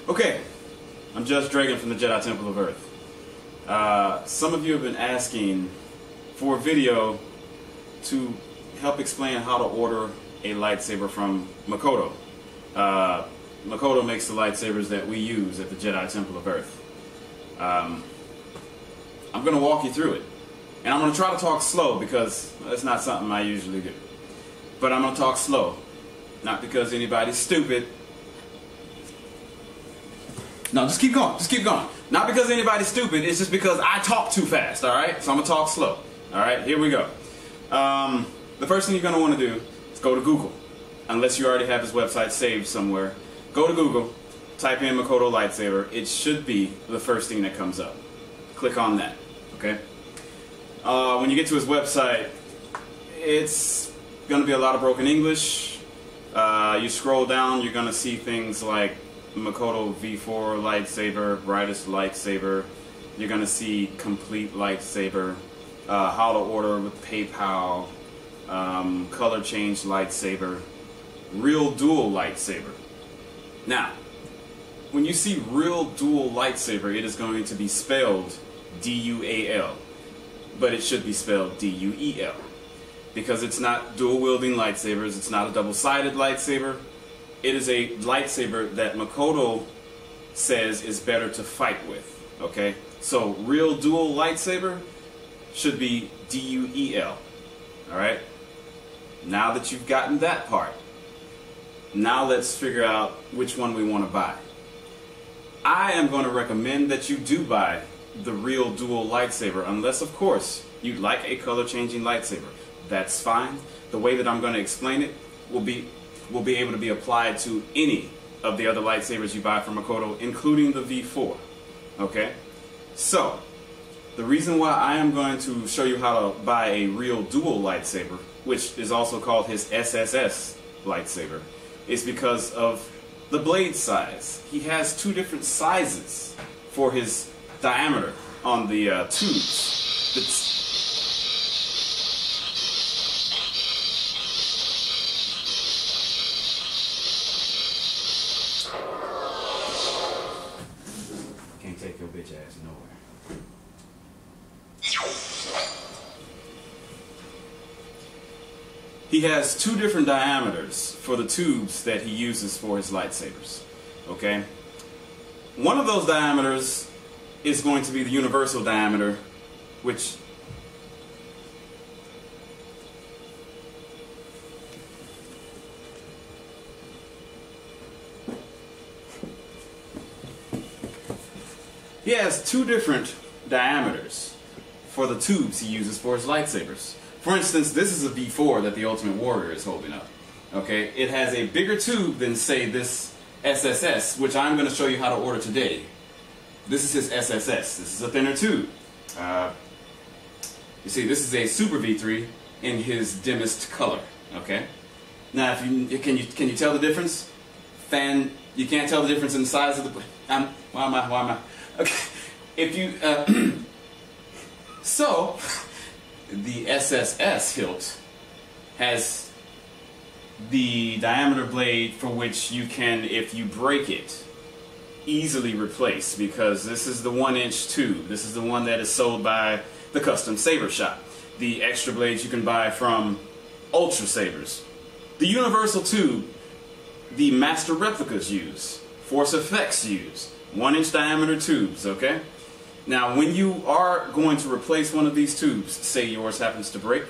Okay, I'm Judge Dragon from the Jedi Temple of Earth. Some of you have been asking for a video to help explain how to order a lightsaber from Makoto. Makoto makes the lightsabers that we use at the Jedi Temple of Earth. I'm going to walk you through it. And I'm going to try to talk slow because that's not something I usually do. But I'm going to talk slow. Not because anybody's stupid. No, just keep going. Just keep going. Not because anybody's stupid. It's just because I talk too fast, alright? So I'm going to talk slow. Alright, here we go. The first thing you're going to want to do is go to Google. Unless you already have this website saved somewhere. Go to Google. Type in Makoto lightsaber. It should be the first thing that comes up. Click on that. Okay? When you get to his website, it's going to be a lot of broken English. You scroll down, you're going to see things like Makoto V4 lightsaber, brightest lightsaber. You're going to see complete lightsaber, how to order with PayPal, color change lightsaber, real dual lightsaber. Now, when you see real dual lightsaber, it is going to be spelled D-U-A-L, but it should be spelled D-U-E-L, because it's not dual wielding lightsabers. It's not a double-sided lightsaber. It is a lightsaber that Makoto says is better to fight with. Okay, so real dual lightsaber should be D-U-E-L. All right. Now that you've gotten that part, now let's figure out which one we want to buy. I am going to recommend that you do buy the real dual lightsaber, unless of course you'd like a color changing lightsaber. That's fine. The way that I'm going to explain it will be able to be applied to any of the other lightsabers you buy from Makoto, including the V4. Okay? So, the reason why I am going to show you how to buy a real dual lightsaber, which is also called his SSS lightsaber, is because of the blade size. He has two different sizes for his diameter on the tubes. Can't take your bitch ass nowhere. He has two different diameters for the tubes that he uses for his lightsabers. Okay? One of those diameters is going to be the universal diameter, which he has two different diameters for the tubes he uses for his lightsabers. For instance, this is a V4 that the Ultimate Warrior is holding up. Okay, it has a bigger tube than, say, this SSS, which I'm going to show you how to order today. This is his SSS. This is a thinner tube. You see, this is a Super V3 in his dimmest color. Okay. Now, if you can you tell the difference? You can't tell the difference in the size of the. Why am I? Okay. If you so. The SSS hilt has the diameter blade for which you can, if you break it, easily replace, because this is the 1-inch tube. This is the one that is sold by the Custom Saber Shop. The extra blades you can buy from Ultra Sabers. The universal tube, the Master Replicas use, Force Effects use, 1-inch diameter tubes, okay? Now, when you are going to replace one of these tubes, say yours happens to break,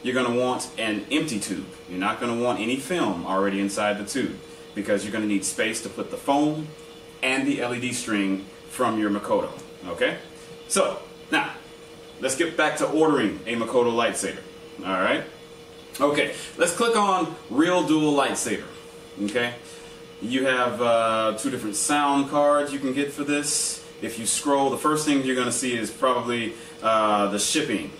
you're going to want an empty tube. You're not going to want any film already inside the tube, because you're going to need space to put the foam and the LED string from your Makoto. Okay? So, now, let's get back to ordering a Makoto lightsaber. Alright? Okay, let's click on Real Dual Lightsaber. Okay? You have two different sound cards you can get for this. If you scroll, the first thing you're going to see is probably the shipping.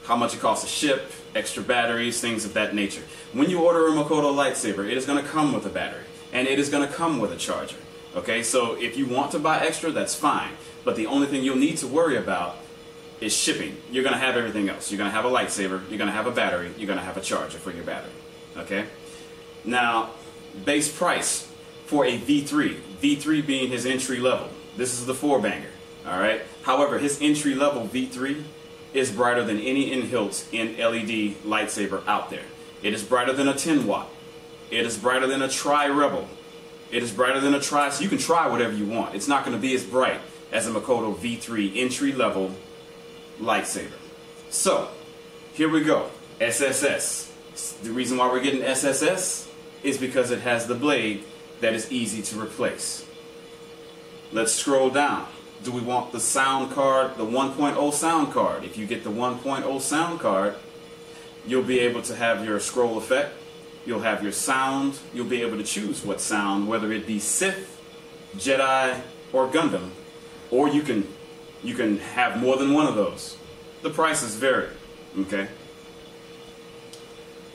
How much it costs to ship, extra batteries, things of that nature. When you order a Makoto lightsaber, it is going to come with a battery. And it is going to come with a charger. Okay, so if you want to buy extra, that's fine. But the only thing you'll need to worry about is shipping. You're going to have everything else. You're going to have a lightsaber, you're going to have a battery, you're going to have a charger for your battery. Okay? Now, base price for a V3. V3 being his entry level. This is the 4-banger. Alright? However, his entry level V3 is brighter than any in-hilt in LED lightsaber out there. It is brighter than a 10 watt. It is brighter than a Tri-Rebel. It is brighter than a Tri, so you can try whatever you want. It's not going to be as bright as a Makoto V3 entry level lightsaber. So, here we go. SSS. The reason why we're getting SSS is because it has the blade that is easy to replace. Let's scroll down. Do we want the sound card, the 1.0 sound card? If you get the 1.0 sound card, you'll be able to have your scroll effect. You'll have your sound. You'll be able to choose what sound, whether it be Sith, Jedi, or Gundam. Or you can have more than one of those. The prices vary, okay?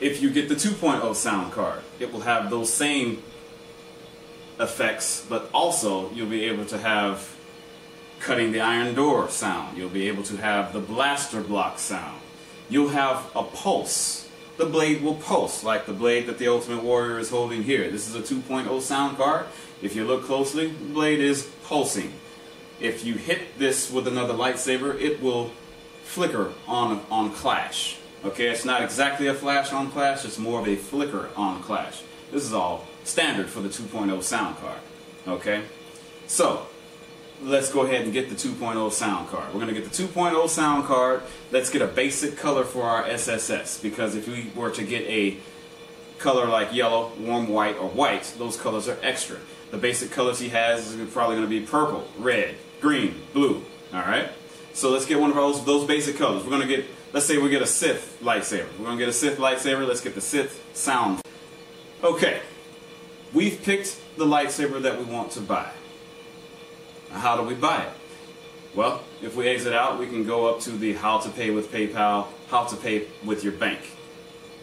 If you get the 2.0 sound card, it will have those same effects, but also you'll be able to have cutting the iron door sound. You'll be able to have the blaster block sound. You'll have a pulse. The blade will pulse, like the blade that the Ultimate Warrior is holding here. This is a 2.0 sound card. If you look closely, the blade is pulsing. If you hit this with another lightsaber, it will flicker on clash. Okay, it's not exactly a flash on clash, it's more of a flicker on clash. This is all standard for the 2.0 sound card. Okay, so let's go ahead and get the 2.0 sound card. We're going to get the 2.0 sound card. Let's get a basic color for our SSS, because if we were to get a color like yellow, warm white, or white, those colors are extra. The basic colors he has is probably going to be purple, red, green, blue. Alright? So let's get one of those basic colors. We're going to get, let's say we get a Sith lightsaber. We're going to get a Sith lightsaber. Let's get the Sith sound. Okay. We've picked the lightsaber that we want to buy. How do we buy it? Well, if we exit out, we can go up to the how to pay with PayPal, how to pay with your bank.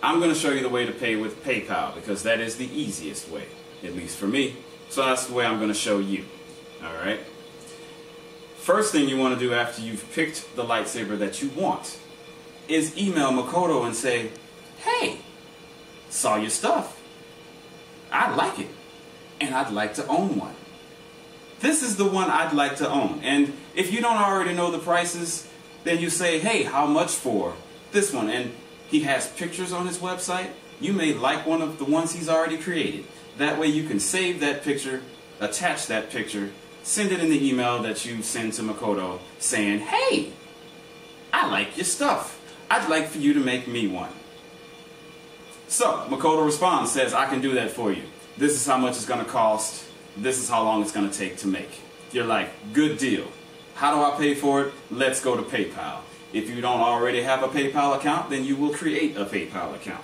I'm going to show you the way to pay with PayPal because that is the easiest way, at least for me. So that's the way I'm going to show you. Alright? First thing you want to do after you've picked the lightsaber that you want is email Makoto and say, hey, saw your stuff. I like it. And I'd like to own one. This is the one I'd like to own. And if you don't already know the prices, then you say, hey, how much for this one? And he has pictures on his website. You may like one of the ones he's already created. That way you can save that picture, attach that picture, send it in the email that you send to Makoto saying, hey, I like your stuff. I'd like for you to make me one. So Makoto responds, says, I can do that for you. This is how much it's going to cost. This is how long it's going to take to make. You're like, good deal. How do I pay for it? Let's go to PayPal. If you don't already have a PayPal account, then you will create a PayPal account.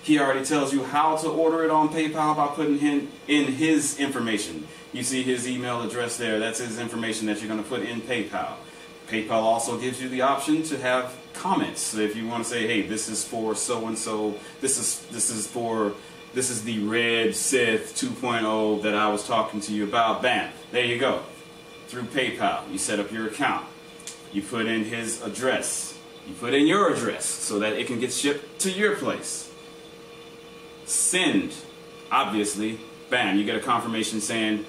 He already tells you how to order it on PayPal by putting in his information. You see his email address there. That's his information that you're going to put in PayPal. PayPal also gives you the option to have comments. So if you want to say, hey, this is for so-and-so, this is the red Sith 2.0 that I was talking to you about. Bam. There you go. Through PayPal. You set up your account. You put in his address. You put in your address so that it can get shipped to your place. Send. Obviously. Bam. You get a confirmation saying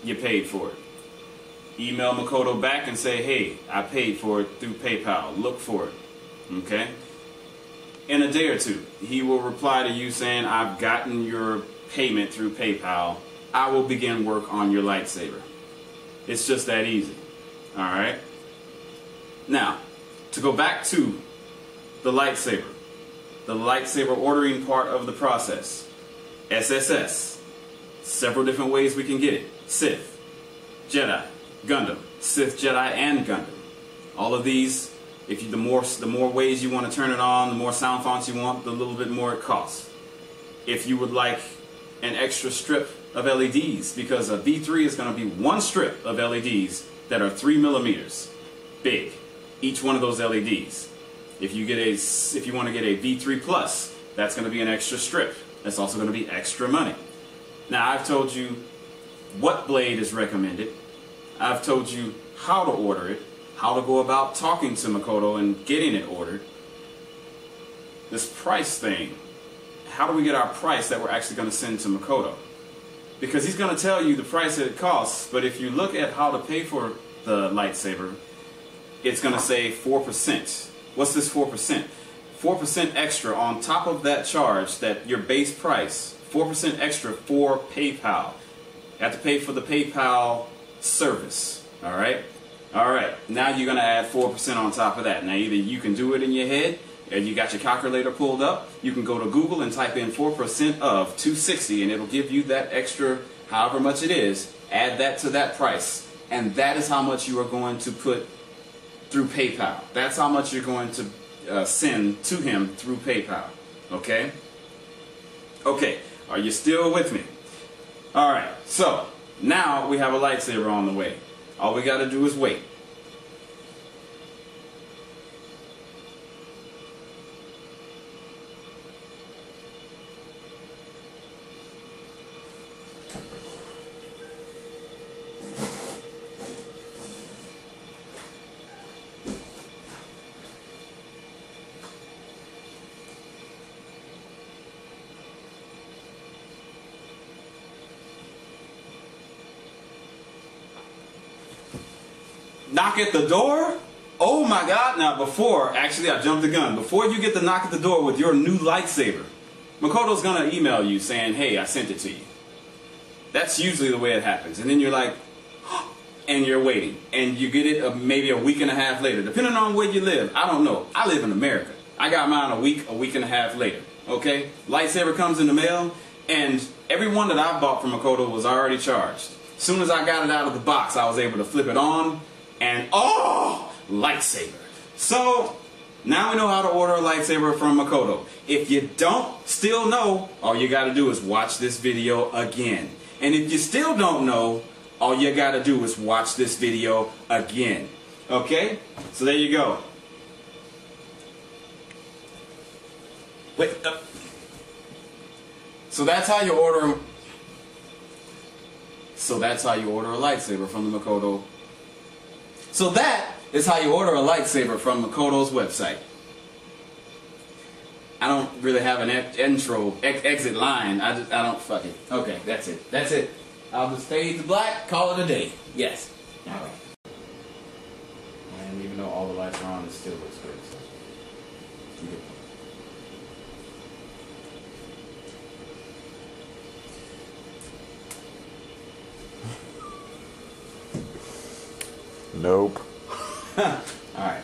you paid for it. Email Makoto back and say, hey, I paid for it through PayPal. Look for it. Okay? In a day or two, he will reply to you saying, I've gotten your payment through PayPal. I will begin work on your lightsaber. It's just that easy. Alright? Now, to go back to the lightsaber ordering part of the process. SSS. Several different ways we can get it. Sith, Jedi, Gundam, Sith, Jedi, and Gundam. All of these, the more ways you want to turn it on, the more sound fonts you want, the little bit more it costs. If you would like an extra strip of LEDs, because a V3 is going to be one strip of LEDs that are 3 millimeters big, each one of those LEDs. If you want to get a V3 Plus, that's going to be an extra strip. That's also going to be extra money. Now, I've told you what blade is recommended. I've told you how to order it, how to go about talking to Makoto and getting it ordered. This price thing, how do we get our price that we're actually going to send to Makoto? because he's going to tell you the price that it costs, but if you look at how to pay for the lightsaber, it's going to say 4%. What's this 4%? 4% extra on top of that charge, that your base price, 4% extra for PayPal. You have to pay for the PayPal service. Alright? Alright, now you're going to add 4% on top of that. Now either you can do it in your head, and you got your calculator pulled up, you can go to Google and type in 4% of 260 and it'll give you that extra, however much it is, add that to that price. And that is how much you are going to put through PayPal. That's how much you're going to send to him through PayPal. Okay? Okay, are you still with me? Alright, so now we have a lightsaber on the way. All we got to do is wait. Knock at the door? Oh my God. Now actually I jumped the gun. Before you get the knock at the door with your new lightsaber, Makoto's gonna email you saying, hey, I sent it to you. That's usually the way it happens. And then you're like, and you're waiting. And you get it maybe a week and a half later. Depending on where you live. I don't know. I live in America. I got mine a week and a half later. Okay? Lightsaber comes in the mail, and every one that I bought from Makoto was already charged. As soon as I got it out of the box, I was able to flip it on, and oh, lightsaber. So now we know how to order a lightsaber from Makoto. If you don't still know, all you got to do is watch this video again. And if you still don't know, all you got to do is watch this video again. Okay? So there you go. Wait. So that's how you order. So that's how you order a lightsaber from the Makoto. So that is how you order a lightsaber from Makoto's website. I don't really have an exit line. I don't fuck it. Okay, that's it. That's it. I'll just fade to black, call it a day. Yes. Alright. And even though all the lights are on, it still looks good. So. Nope. Alright.